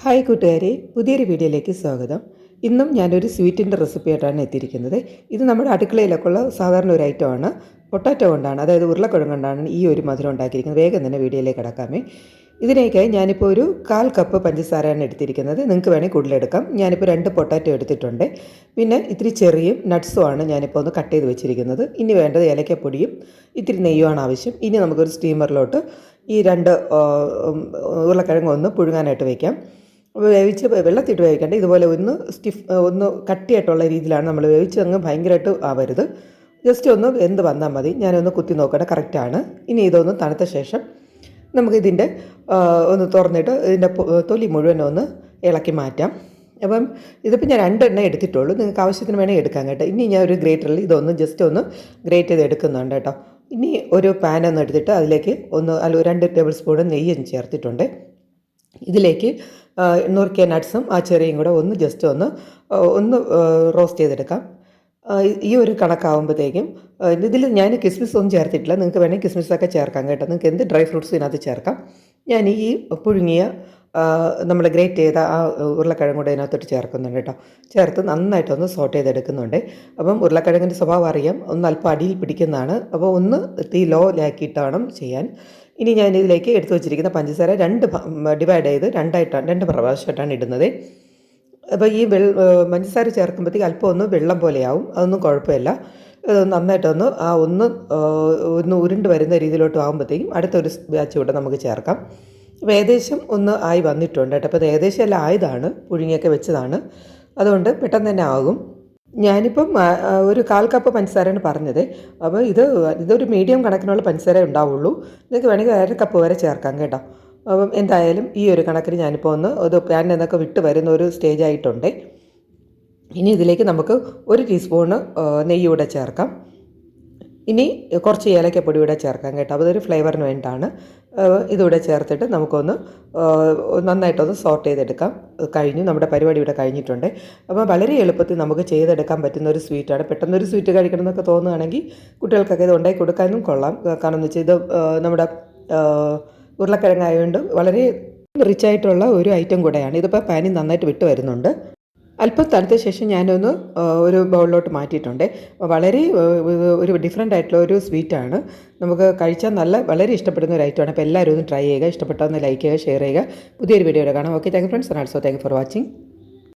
Hi കൂട്ടുകാരെ, പുതിയൊരു വീഡിയോയിലേക്ക് സ്വാഗതം. ഇന്നും ഞാനൊരു സ്വീറ്റിൻ്റെ റെസിപ്പി ആയിട്ടാണ് എത്തിയിരിക്കുന്നത്. ഇത് നമ്മുടെ അടുക്കളയിലൊക്കെ ഉള്ള സാധാരണ ഒരു ഐറ്റമാണ്. പൊട്ടാറ്റോ കൊണ്ടാണ്, അതായത് ഉരുളക്കിഴങ്ങ് കൊണ്ടാണ് ഈ ഒരു മധുരം ഉണ്ടാക്കിയിരിക്കുന്നത്. വേഗം തന്നെ വീഡിയോയിലേക്ക് കിടക്കാമേ. ഇതിനേക്കായി ഞാനിപ്പോൾ ഒരു 1/4 കപ്പ് പഞ്ചസാരയാണ് എടുത്തിരിക്കുന്നത്. നിങ്ങൾക്ക് വേണമെങ്കിൽ കൂടുതലെടുക്കാം. ഞാനിപ്പോൾ 2 പൊട്ടാറ്റോ എടുത്തിട്ടുണ്ട്. പിന്നെ ഇത്തിരി ചെറിയും നട്ട്സുമാണ് ഞാനിപ്പോൾ ഒന്ന് കട്ട് ചെയ്ത് വെച്ചിരിക്കുന്നത്. ഇനി വേണ്ടത് ഏലക്കപ്പൊടിയും ഇത്തിരി നെയ്യുമാണ് ആവശ്യം. ഇനി നമുക്കൊരു സ്റ്റീമറിലോട്ട് ഈ 2 ഉരുളക്കിഴങ്ങ് ഒന്ന് പുഴുങ്ങാനായിട്ട് വയ്ക്കാം. വേവിച്ച് വെള്ളത്തിട്ട് വേവിക്കേണ്ട, ഇതുപോലെ ഒന്ന് കട്ടിയായിട്ടുള്ള രീതിയിലാണ് നമ്മൾ വേവിച്ച്. അങ്ങ് ഭയങ്കരമായിട്ട് ആവരുത്, ജസ്റ്റ് ഒന്ന് വെന്ത് വന്നാൽ മതി. ഞാനൊന്ന് കുത്തി നോക്കട്ടെ, കറക്റ്റാണ്. ഇനി ഇതൊന്ന് തണുത്ത ശേഷം നമുക്കിതിൻ്റെ ഒന്ന് തുറന്നിട്ട് ഇതിൻ്റെ തൊലി മുഴുവൻ ഒന്ന് ഇളക്കി മാറ്റാം. അപ്പം ഇതിപ്പോൾ ഞാൻ 2 എണ്ണ എടുത്തിട്ടുള്ളൂ. നിങ്ങൾക്ക് ആവശ്യത്തിന് വേണമെങ്കിൽ എടുക്കാം കേട്ടോ. ഇനി ഞാൻ ഒരു ഗ്രേറ്ററിൽ ഇതൊന്ന് ജസ്റ്റ് ഒന്ന് ഗ്രേറ്റ് ചെയ്ത് എടുക്കുന്നുണ്ട് കേട്ടോ. ഇനി ഒരു പാനൊന്ന് എടുത്തിട്ട് അതിലേക്ക് 2 ടേബിൾ സ്പൂൺ നെയ്യും ചേർത്തിട്ടുണ്ട്. ഇതിലേക്ക് നുറുക്കിയ നട്ട്സും ആ ചെറിയും കൂടെ ഒന്ന് ജസ്റ്റ് ഒന്ന് റോസ്റ്റ് ചെയ്തെടുക്കാം. ഈ ഒരു കണക്കാവുമ്പോഴത്തേക്കും ഇതിൽ ഞാൻ കിസ്മിസ് ഒന്നും ചേർത്തിട്ടില്ല. നിങ്ങൾക്ക് വേണമെങ്കിൽ കിസ്മിസൊക്കെ ചേർക്കാം കേട്ടോ. നിങ്ങൾക്ക് എന്ത് ഡ്രൈ ഫ്രൂട്ട്സ് ഇതിനകത്ത് ചേർക്കാം. ഞാൻ ഈ പുഴുങ്ങിയ നമ്മൾ ഗ്രേറ്റ് ചെയ്ത ആ ഉരുളക്കിഴങ്ങ് കൂടെ ഇതിനകത്തോട്ട് ചേർക്കുന്നുണ്ട് കേട്ടോ. ചേർത്ത് നന്നായിട്ടൊന്ന് സോട്ട് ചെയ്തെടുക്കുന്നുണ്ട്. അപ്പം ഉരുളക്കിഴങ്ങിൻ്റെ സ്വഭാവം അറിയാം, ഒന്ന് അല്പം അടിയിൽ പിടിക്കുന്നതാണ്. അപ്പോൾ ഒന്ന് തീ ലോയിലാക്കിയിട്ട് വേണം ചെയ്യാൻ. ഇനി ഞാൻ ഇതിലേക്ക് എടുത്തു വച്ചിരിക്കുന്ന പഞ്ചസാര ഡിവൈഡ് ചെയ്ത് 2 പ്രാവശ്യമായിട്ടാണ് ഇടുന്നത്. അപ്പോൾ ഈ പഞ്ചസാര ചേർക്കുമ്പോഴത്തേക്ക് അല്പം ഒന്ന് വെള്ളം പോലെയാവും. അതൊന്നും കുഴപ്പമില്ല. നന്നായിട്ടൊന്ന് ഒന്ന് ഉരുണ്ട് വരുന്ന രീതിയിലോട്ട് ആകുമ്പോഴത്തേക്കും അടുത്തൊരു ബാച്ച് കൂടെ നമുക്ക് ചേർക്കാം. അപ്പോൾ ഏകദേശം ഒന്ന് ആയി വന്നിട്ടുണ്ട് കേട്ടോ. അപ്പോൾ അത് ഏകദേശം എല്ലാം ആയതാണ്, പുഴുങ്ങിയൊക്കെ വെച്ചതാണ്. അതുകൊണ്ട് പെട്ടെന്ന് തന്നെ ആകും. ഞാനിപ്പം ഒരു 1/4 കപ്പ് പഞ്ചസാരയാണ് പറഞ്ഞത്. അപ്പോൾ ഇതൊരു മീഡിയം കണക്കിനുള്ള പഞ്ചസാര ഉണ്ടാവുള്ളൂ. നിങ്ങൾക്ക് വേണമെങ്കിൽ 1/2 കപ്പ് വരെ ചേർക്കാം കേട്ടോ. അപ്പം എന്തായാലും ഈ ഒരു കണക്കിന് ഞാനിപ്പോൾ പാനിൽ നിന്നൊക്കെ വിട്ട് വരുന്ന ഒരു സ്റ്റേജ് ആയിട്ടുണ്ട്. ഇനി ഇതിലേക്ക് നമുക്ക് 1 ടീസ്പൂണ് നെയ്യ് കൂടെ ചേർക്കാം. ഇനി കുറച്ച് ഏലക്കപ്പൊടി കൂടെ ചേർക്കാം കേട്ടോ. അപ്പോൾ അതൊരു ഫ്ലേവറിന് വേണ്ടിയിട്ടാണ്. ഇതുകൂടെ ചേർത്തിട്ട് നമുക്കൊന്ന് നന്നായിട്ടൊന്ന് സോട്ട് ചെയ്തെടുക്കാം. കഴിഞ്ഞു, നമ്മുടെ പരിപാടി ഇവിടെ കഴിഞ്ഞിട്ടുണ്ട്. അപ്പോൾ വളരെ എളുപ്പത്തിൽ നമുക്ക് ചെയ്തെടുക്കാൻ പറ്റുന്ന ഒരു സ്വീറ്റാണ്. പെട്ടെന്നൊരു സ്വീറ്റ് കഴിക്കണം എന്നൊക്കെ തോന്നുകയാണെങ്കിൽ കുട്ടികൾക്കൊക്കെ ഇത് ഉണ്ടാക്കി കൊടുക്കാനും കൊള്ളാം. കാരണം എന്ന് വെച്ചാൽ ഇത് നമ്മുടെ ഉരുളക്കിഴങ്ങായതുകൊണ്ട് വളരെ റിച്ചായിട്ടുള്ള ഒരു ഐറ്റം കൂടെയാണ്. ഇതിപ്പോൾ പാനിൽ നന്നായിട്ട് വിട്ട് വരുന്നുണ്ട്. അല്പം തണുത്ത ശേഷം ഞാനൊന്ന് ഒരു ബൗളിലോട്ട് മാറ്റിയിട്ടുണ്ട്. വളരെ ഒരു ഡിഫറെൻ്റ് ആയിട്ടുള്ള ഒരു സ്വീറ്റാണ്. നമുക്ക് കഴിച്ചാൽ വളരെ ഇഷ്ടപ്പെടുന്ന ഒരു ഐറ്റമാണ്. അപ്പോൾ എല്ലാവരും ഒന്ന് ട്രൈ ചെയ്യുക. ഇഷ്ടപ്പെട്ടാൽ ഒന്ന് ലൈക്ക് ചെയ്യുക, ഷെയർ ചെയ്യുക. പുതിയൊരു വീഡിയോയിൽ കാണാം. Okay, thank you friends. And also thank you for watching.